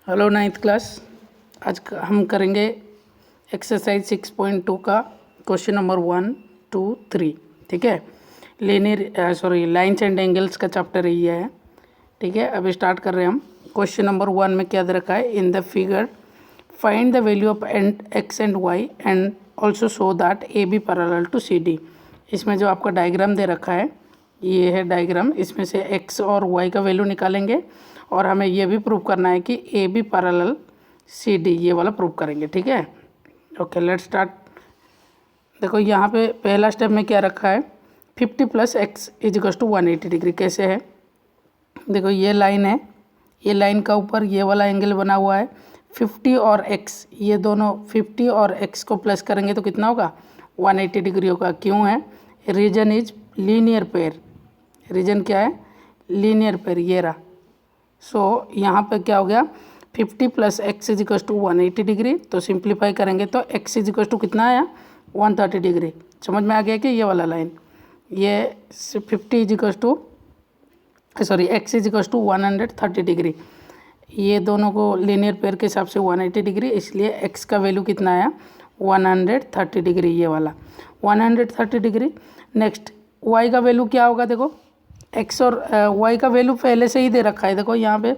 Hello ninth class. आज हम करेंगे एक्सरसाइज 6.2 का क्वेश्चन नंबर 1, 2, 3। ठीक है, लाइन्स एंड एंगल्स का चैप्टर ये है। ठीक है, अभी स्टार्ट कर रहे हैं हम। क्वेश्चन नंबर 1 में क्या दे रखा है? In the figure find the value of x and y and also show that A B parallel to C D. इसमें जो आपका डायग्राम दे रखा है ये है डायग्राम। इसमें से एक्स और वाई का वैल्यू निकालेंगे और हमें ये भी प्रूव करना है कि A B parallel C D, ये वाला प्रूव करेंगे। ठीक है, ओके लेट्स स्टार्ट। देखो यहाँ पे पहला स्टेप में क्या रखा है, 50 + x = 180 डिग्री। कैसे है? देखो ये लाइन है, ये लाइन का ऊपर ये वाला एंगल बना हुआ है 50 और x, ये दोनों 50 और x को प्लस करेंगे तो कितना होगा? 180 डिग्री होगा। क्यों है? Reason is linear pair. Reason क्या है? लीनियर पेयर, ये रहा। सो यहाँ पे क्या हो गया? 50 + x = 180 डिग्री। तो सिंप्लीफाई करेंगे तो x = कितना आया? 130 डिग्री। समझ में आ गया कि ये वाला लाइन, ये x = 130 डिग्री। ये दोनों को लीनियर पेयर के हिसाब से 180 डिग्री, इसलिए x का वैल्यू कितना आया? 130 डिग्री, ये वाला 130 डिग्री। नेक्स्ट y का वैल्यू क्या होगा? देखो x और y का वैल्यू पहले से ही दे रखा है। देखो यहाँ पे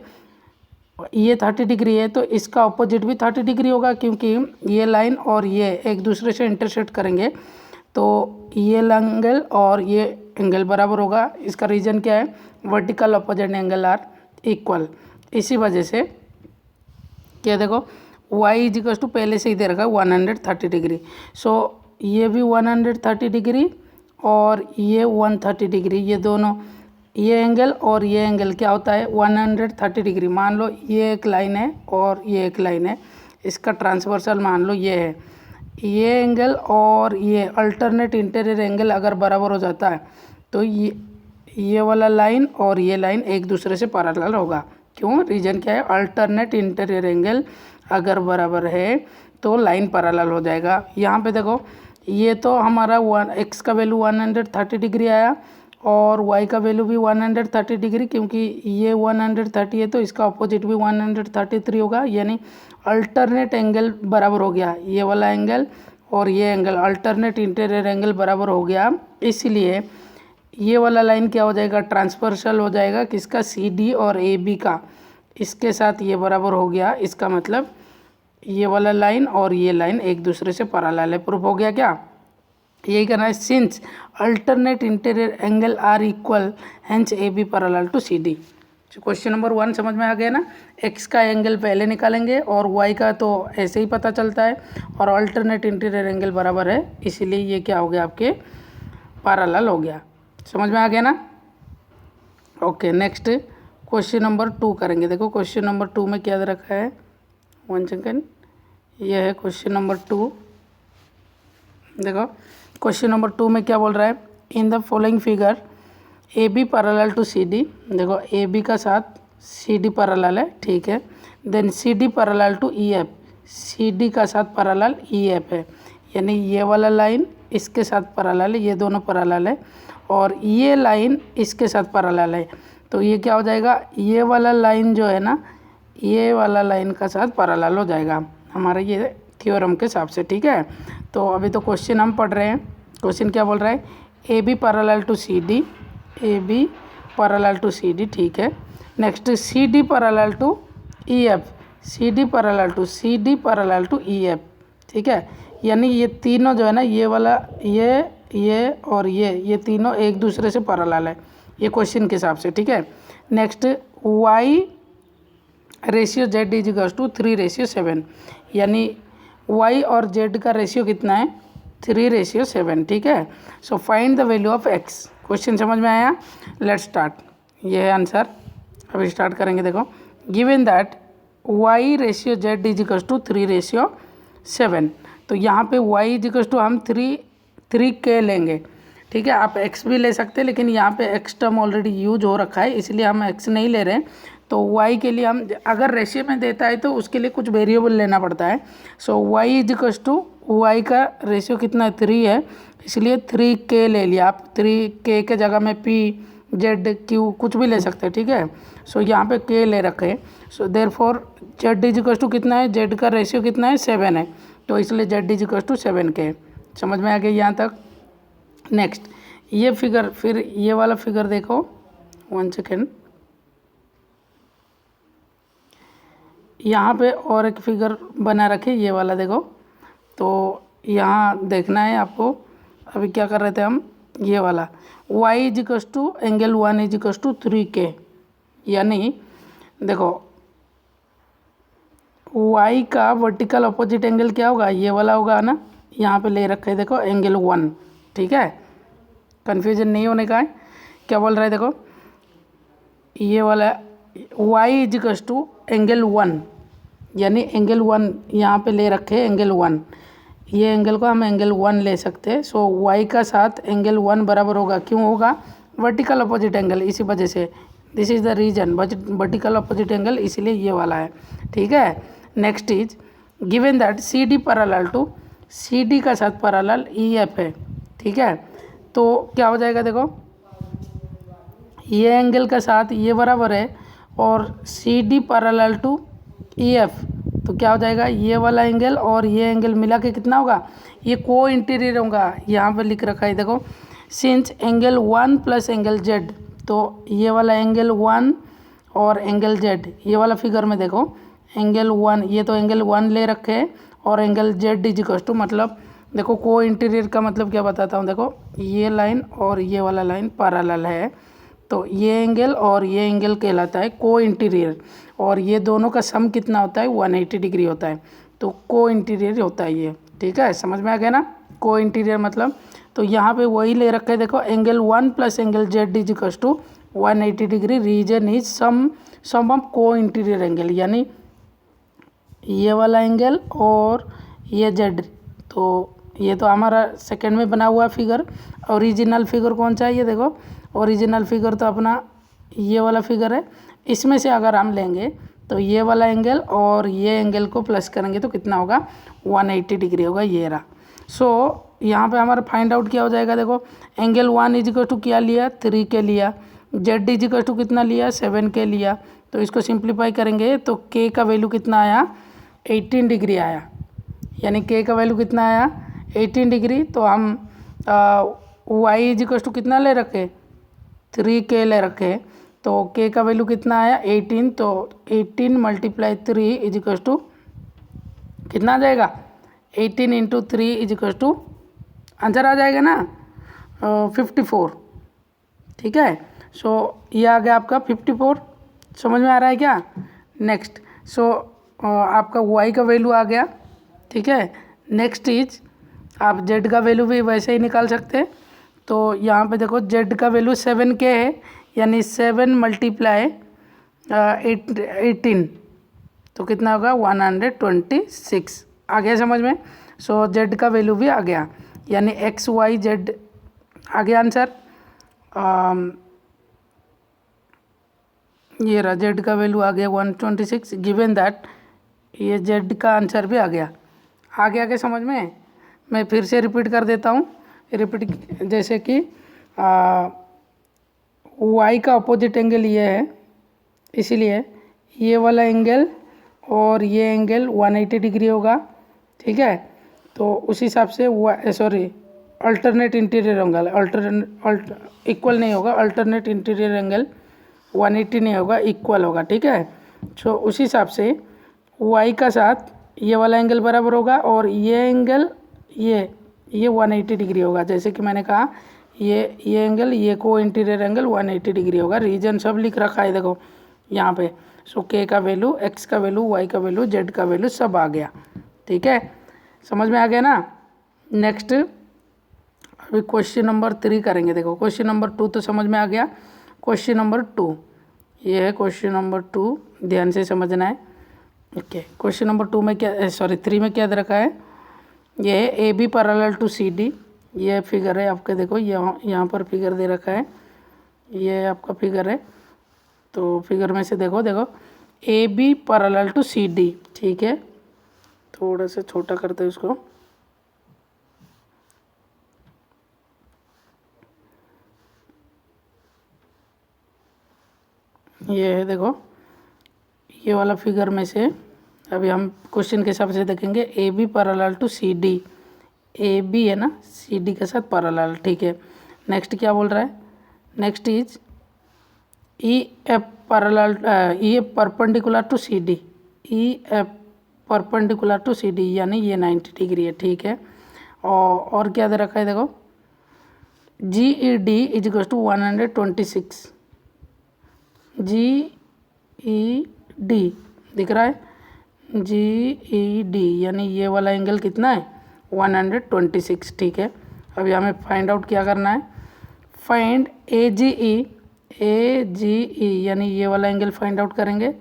ये 30 डिग्री है तो इसका ऑपोजिट भी 30 डिग्री होगा, क्योंकि ये लाइन और ये एक दूसरे से इंटरसेक्ट करेंगे तो ये एंगल और ये एंगल बराबर होगा। इसका रीजन क्या है? Vertical opposite angle are equal. इसी वजह से क्या, देखो y = पहले से ही दे रखा है 130 डिग्री। सो ये भी 130 डिग्री और ये 130 डिग्री, ये दोनों, ये एंगल और ये एंगल क्या होता है? 130 डिग्री। मान लो ये एक लाइन है और ये एक लाइन है, इसका ट्रांसवर्सल मान लो ये है। ये एंगल और ये अल्टरनेट इंटीरियर एंगल अगर बराबर हो जाता है तो ये वाला लाइन और ये लाइन एक दूसरे से पैरेलल होगा। क्यों? रीजन क्या है? अल्टरनेट इंटीरियर एंगल अगर बराबर है तो लाइन पैरेलल हो जाएगा। यहाँ पे देखो ये तो हमारा x का वैल्यू 130 डिग्री आया और y का वैल्यू भी 130 डिग्री, क्योंकि ये 130 है तो इसका अपोजिट भी 133 होगा। यानी अल्टरनेट एंगल बराबर हो गया, ये वाला एंगल और ये एंगल अल्टरनेट इंटीरियर एंगल बराबर हो गया। इसलिए ये वाला लाइन क्या हो जाएगा? ट्रांसवर्सल हो जाएगा। किसका? सी डी और ए बी का, इसके साथ ये बराबर हो गया। इसका मतलब ये वाला लाइन और ये लाइन एक दूसरे से पैरेलल है। प्रूफ हो गया क्या? यही करना है। Since alternate interior angle are equal hence A B parallel to C D. Question number 1 समझ में आ गया ना? x का एंगल पहले निकालेंगे और y का तो ऐसे ही पता चलता है, और अल्टरनेट इंटीरियर एंगल बराबर है, इसीलिए ये क्या हो गया? आपके पैरेलल हो गया। समझ में आ गया ना? ओके नेक्स्ट क्वेश्चन नंबर 2 करेंगे। देखो क्वेश्चन नंबर 2 में क्या दे रखा है? 1 सेकेंड, ये है क्वेश्चन नंबर 2। देखो क्वेश्चन नंबर 2 में क्या बोल रहा है? In the following figure A B parallel to C D. देखो ए बी का साथ सी डी पैरेलल है, ठीक है। Then C D parallel to E F, C D का साथ पैरेलल ई एफ है। यानी ये वाला लाइन इसके साथ पैरेलल है, ये दोनों पैरेलल है, और ये लाइन इसके साथ पैरेलल है। तो ये क्या हो जाएगा? ये वाला लाइन जो है ना, ये वाला लाइन का साथ पैरेलल हो जाएगा हमारा ये थ्योरम के हिसाब से। ठीक है, तो अभी तो क्वेश्चन हम पढ़ रहे हैं। क्वेश्चन क्या बोल रहा है? A B parallel to C D, A B parallel to C D, ठीक है। Next C D parallel to E F, C D parallel to C D parallel to E F, ठीक है। यानी ये तीनों जो है ना, ये वाला, ये और ये तीनों एक दूसरे से पैरेलल है, ये क्वेश्चन के हिसाब से। ठीक है, नेक्स्ट y रेशियो z = 3:7, यानी y और z का रेशियो कितना है? 3:7, ठीक है। So find the value of x। Question समझ में आया? Let's start. ये है आंसर, अभी स्टार्ट करेंगे। देखो given that y ratio z = 3:7, तो यहाँ पे y = हम 3k लेंगे, ठीक है। आप x भी ले सकते हैं, लेकिन यहाँ पे x टर्म ऑलरेडी यूज हो रखा है, इसलिए हम x नहीं ले रहे हैं। तो y के लिए हम, अगर रेशियो में देता है तो उसके लिए कुछ वेरिएबल लेना पड़ता है। सो y = y का रेशियो कितना है? 3 है, इसलिए 3k ले लिया आप। 3k के जगह में p जेड क्यू कुछ भी ले सकते हैं, ठीक है। सो यहाँ पे के ले रखे, so therefore Z is equal to कितना है, जेड का रेशियो कितना है 7 है, तो इसलिए जेड इज इक्वल टू 7 के। समझ में आ गया यहाँ तक। नेक्स्ट ये फिगर, फिर ये वाला फिगर देखो, 1 सेकेंड, यहाँ पे और एक फिगर बना रखे, ये वाला देखो। तो यहाँ देखना है आपको, अभी क्या कर रहे थे हम, ये वाला y is equals to angle 1 is equals to 3k, यानी देखो y का वर्टिकल अपोजिट एंगल क्या होगा, ये वाला होगा ना, यहाँ पे ले रखे है देखो एंगल 1, ठीक है, कन्फ्यूजन नहीं होने का है। क्या बोल रहा है देखो, ये वाला y is equals to angle 1, यानी एंगल 1 यहाँ पे ले रखे एंगल 1, ये एंगल को हम एंगल 1 ले सकते हैं। सो y का साथ एंगल 1 बराबर होगा, क्यों होगा, वर्टिकल अपोजिट एंगल, इसी वजह से this is the reason, vertical opposite angle, इसीलिए ये वाला है, ठीक है। Next is given that C D parallel to, C D का साथ पैरेलल ई एफ है, ठीक है। तो क्या हो जाएगा देखो, ये एंगल का साथ ये बराबर है और C D parallel to E F, तो क्या हो जाएगा, ये वाला एंगल और ये एंगल मिला के कितना होगा, ये को इंटीरियर होगा। यहाँ पर लिख रखा है देखो, since angle 1 plus angle Z, तो ये वाला एंगल 1 और एंगल जेड, ये वाला फिगर में देखो एंगल 1, ये तो एंगल 1 ले रखे हैं और angle Z is equal to, मतलब देखो को इंटीरियर का मतलब क्या बताता हूँ, देखो ये लाइन और ये वाला लाइन पैरेलल है, तो ये एंगल और ये एंगल कहलाता है को इंटीरियर, और ये दोनों का सम कितना होता है 180 डिग्री होता है, तो को इंटीरियर होता है ये, ठीक है। समझ में आ गया ना, को इंटीरियर मतलब, तो यहाँ पे वही ले रखा है देखो angle 1 plus angle Z is equal to 180 degree, reason is sum of co-interior angle, यानी ये वाला एंगल और ये जेड, तो ये तो हमारा सेकंड में बना हुआ फिगर। ओरिजिनल फिगर कौन सा है, ये देखो ओरिजिनल फिगर तो अपना ये वाला फिगर है, इसमें से अगर हम लेंगे तो ये वाला एंगल और ये एंगल को प्लस करेंगे तो कितना होगा 180 डिग्री होगा, ये रहा। सो यहाँ पे हमारा फाइंड आउट क्या हो जाएगा, देखो एंगल 1 इज इक्वल टू क्या लिया 3 के लिया, जेड इज इक्वल टू कितना लिया 7 के लिया, तो इसको सिंप्लीफाई करेंगे तो के का वैल्यू कितना आया 18 डिग्री आया, यानी के का वैल्यू कितना आया 18 डिग्री। तो हम वाई इज इक्वल टू कितना ले रखे 3 के ले रखे, तो के का वैल्यू कितना आया 18, तो 18 मल्टीप्लाई 3 इज इक्वल टू कितना आ जाएगा 18 into 3 is equal to, answer आ जाएगा ना 54, ठीक है। सो ये आ गया आपका 54, समझ में आ रहा है क्या। नेक्स्ट सो आपका y का वैल्यू आ गया, ठीक है। नेक्स्ट इज आप z का वैल्यू भी वैसे ही निकाल सकते हैं, तो यहाँ पे देखो z का वैल्यू 7k है, यानी 7 मल्टीप्लाई 18, तो कितना होगा 126, आ गया समझ में। सो z का वैल्यू भी आ गया, यानी x y z आ गया आंसर। ये रहा z का वैल्यू आ गया 126, गिवन दैट ये z का आंसर भी आ गया क्या समझ में। मैं फिर से रिपीट कर देता हूँ, रिपीट जैसे कि y का अपोजिट एंगल ये है, इसीलिए ये वाला एंगल और ये एंगल 180 डिग्री होगा, ठीक है। तो उस हिसाब से अल्टरनेट इंटीरियर एंगल इक्वल नहीं होगा, अल्टरनेट इंटीरियर एंगल 180 नहीं होगा, इक्वल होगा, ठीक है। सो उस हिसाब से y का साथ ये वाला एंगल बराबर होगा और ये एंगल ये 180 डिग्री होगा, जैसे कि मैंने कहा ये एंगल ये को इंटीरियर एंगल 180 डिग्री होगा, रीजन सब लिख रखा है देखो यहाँ पे। सो k का वैल्यू, x का वैल्यू, y का वैल्यू, z का वैल्यू सब आ गया, ठीक है। समझ में आ गया ना। नेक्स्ट अभी क्वेश्चन नंबर 3 करेंगे। देखो क्वेश्चन नंबर 2 तो समझ में आ गया, क्वेश्चन नंबर 2 ये है, क्वेश्चन नंबर 2 ध्यान से समझना है। ओके क्वेश्चन नंबर 2 में क्या 3 में क्या दे रखा है, ये है A B parallel to C D, ये फिगर है आपके, देखो यहाँ पर फिगर दे रखा है, ये आपका फिगर है। तो फिगर में से देखो A B parallel to C D, ठीक है। थोड़ा सा छोटा करते हैं उसको, ये है देखो, ये वाला फिगर में से अभी हम क्वेश्चन के हिसाब से देखेंगे। A B parallel to C D, A B है ना सी डी के साथ पैरेलल, ठीक है। नेक्स्ट क्या बोल रहा है, next is E F parallel, E F perpendicular to C D, E F perpendicular to C D यानी ये 90 डिग्री है, ठीक है। और क्या दे रखा है देखो, G E D is equal to 126, G E D दिख रहा है, जी ई डी यानी ये वाला एंगल कितना है 126, ठीक है। अभी हमें फाइंड आउट क्या करना है, फाइंड ए जी ई यानी ये वाला एंगल फाइंड आउट करेंगे।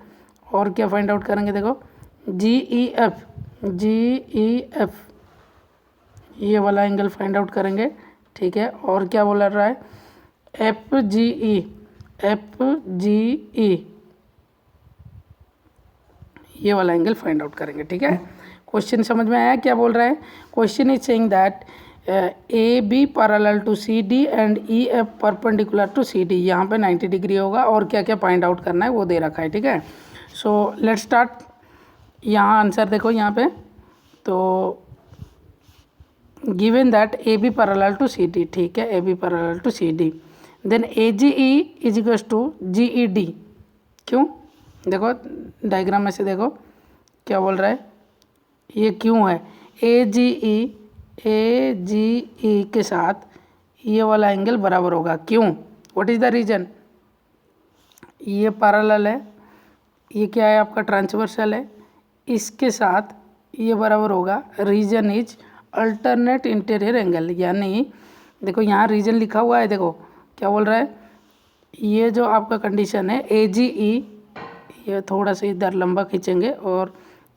और क्या फाइंड आउट करेंगे देखो, जी ई एफ ये वाला एंगल फाइंड आउट करेंगे, ठीक है। और क्या बोल रहा है, एफ जी ई ये वाला एंगल फाइंड आउट करेंगे, ठीक है। क्वेश्चन समझ में आया क्या बोल रहा है, question is saying that A B parallel to C D and E F perpendicular to C D, यहाँ पे 90 डिग्री होगा और क्या क्या फाइंड आउट करना है वो दे रखा है, ठीक है। सो लेट्स स्टार्ट, यहाँ आंसर देखो यहाँ पे, तो given that A B parallel to C D, ठीक है, A B parallel to C D, then A G E is equals to G E D. क्यों, देखो डायग्राम में से देखो क्या बोल रहा है, ये क्यों है, ए जी ई के साथ ये वाला एंगल बराबर होगा, क्यों, व्हाट इज़ द रीज़न, ये पैरेलल है, ये क्या है आपका ट्रांसवर्सल है, इसके साथ ये बराबर होगा, reason is alternate interior angle, यानी देखो यहाँ रीजन लिखा हुआ है, देखो क्या बोल रहा है, ये जो आपका कंडीशन है ए जी ई, ये थोड़ा सा इधर लंबा खींचेंगे और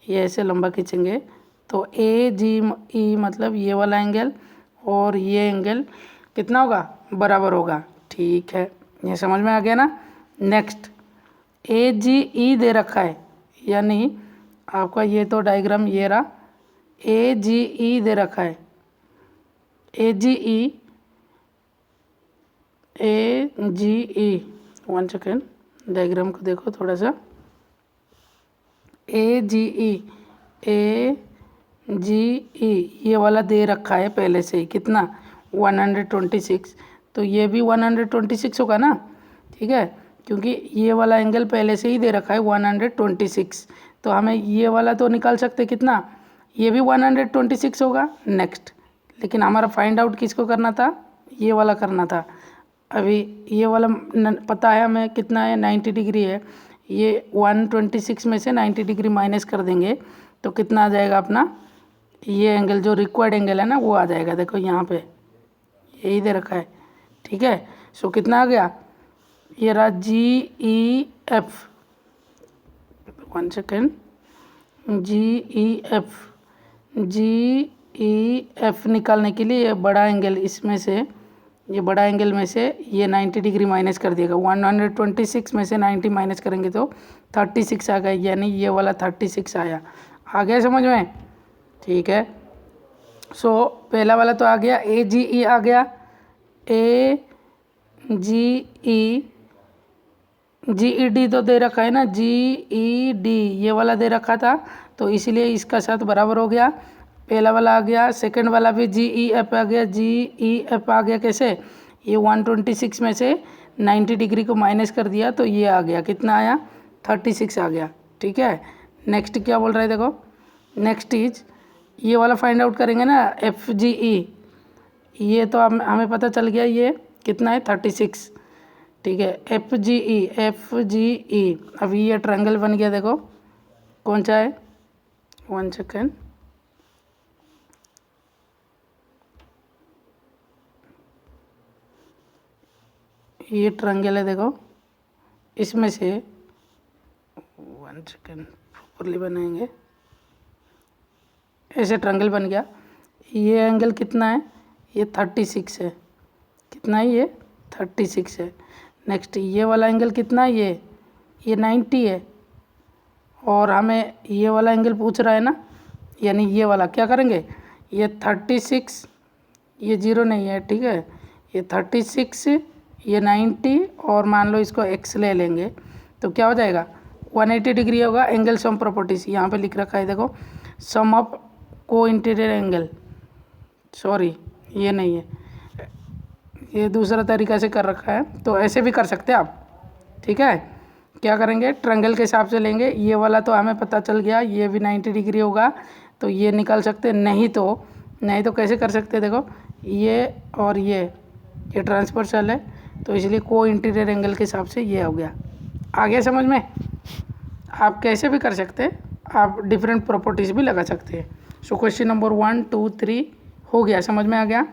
ये ऐसे लंबा खींचेंगे, तो ए जी ई मतलब ये वाला एंगल और ये एंगल कितना होगा, बराबर होगा, ठीक है, ये समझ में आ गया ना। नेक्स्ट ए जी ई दे रखा है, यानी आपका ये तो डायग्राम ये रहा, ए जी ई दे रखा है, ए जी ई, वन सेकेंड डायग्राम को देखो थोड़ा सा, ए जी ई ये वाला दे रखा है पहले से ही, कितना 126, तो ये भी 126 होगा ना, ठीक है, क्योंकि ये वाला एंगल पहले से ही दे रखा है 126, तो हमें ये वाला तो निकाल सकते कितना, ये भी 126 होगा नेक्स्ट, लेकिन हमारा फाइंड आउट किसको करना था, ये वाला करना था। अभी ये वाला पता है हमें कितना है 90 डिग्री है, ये 126 में से 90 डिग्री माइनस कर देंगे तो कितना आ जाएगा अपना, ये एंगल जो रिक्वायर्ड एंगल है ना वो आ जाएगा, देखो यहाँ पे यही दे रखा है, ठीक है। सो कितना आ गया, ये रहा जी ई एफ, वन सेकेंड, जी ई एफ निकालने के लिए ये बड़ा एंगल इसमें से, ये बड़ा एंगल में से ये 90 डिग्री माइनस कर देगा, 126 में से 90 माइनस करेंगे तो 36 आ गया, यानी ये वाला 36 आया, आ गया समझ में, ठीक है। सो पहला वाला तो आ गया, ए जी ई आ गया, ए जी ई डी तो दे रखा है ना, जी ई डी ये वाला दे रखा था, तो इसीलिए इसका साथ बराबर हो गया, पहला वाला आ गया, सेकंड वाला भी जी ई एफ आ गया, जी ई एफ आ गया कैसे, ये 126 में से 90 डिग्री को माइनस कर दिया तो ये आ गया, कितना आया 36 आ गया, ठीक है। नेक्स्ट क्या बोल रहा है देखो, नेक्स्ट इज ये वाला फाइंड आउट करेंगे ना, एफ जी ई, ये तो हमें पता चल गया ये कितना है 36, ठीक है। एफ जी ई, अभी ये ट्रायंगल बन गया, देखो कौन सा है, वन सेकेंड, ये ट्रायंगल है, देखो इसमें से, वन सेकेंड प्रॉपरली बनाएंगे, ऐसे ट्रायंगल बन गया, ये एंगल कितना है, ये 36 है, कितना है ये 36 है। नेक्स्ट ये वाला एंगल कितना है, ये 90 है, और हमें ये वाला एंगल पूछ रहा है ना, यानी ये वाला क्या करेंगे, ये 36, ये 0 नहीं है, ठीक है, ये 36, ये 90 और मान लो इसको x ले लेंगे तो क्या हो जाएगा 180 डिग्री होगा। एंगल सम प्रॉपर्टीज यहाँ पे लिख रखा है, देखो सम of co-interior angle, sorry ये नहीं है, ये दूसरा तरीका से कर रखा है, तो ऐसे भी कर सकते हैं आप। ठीक है, क्या करेंगे ट्रायंगल के हिसाब से लेंगे। ये वाला तो हमें पता चल गया, ये भी 90 डिग्री होगा, तो ये निकाल सकते हैं। नहीं तो कैसे कर सकते हैं, देखो ये और ये ट्रांसवर्सल है, तो इसलिए को इंटीरियर एंगल के हिसाब से ये हो गया। आ गया समझ में? आप कैसे भी कर सकते हैं, आप डिफरेंट प्रॉपर्टीज़ भी लगा सकते हैं। सो क्वेश्चन नंबर 1 2 3 हो गया, समझ में आ गया।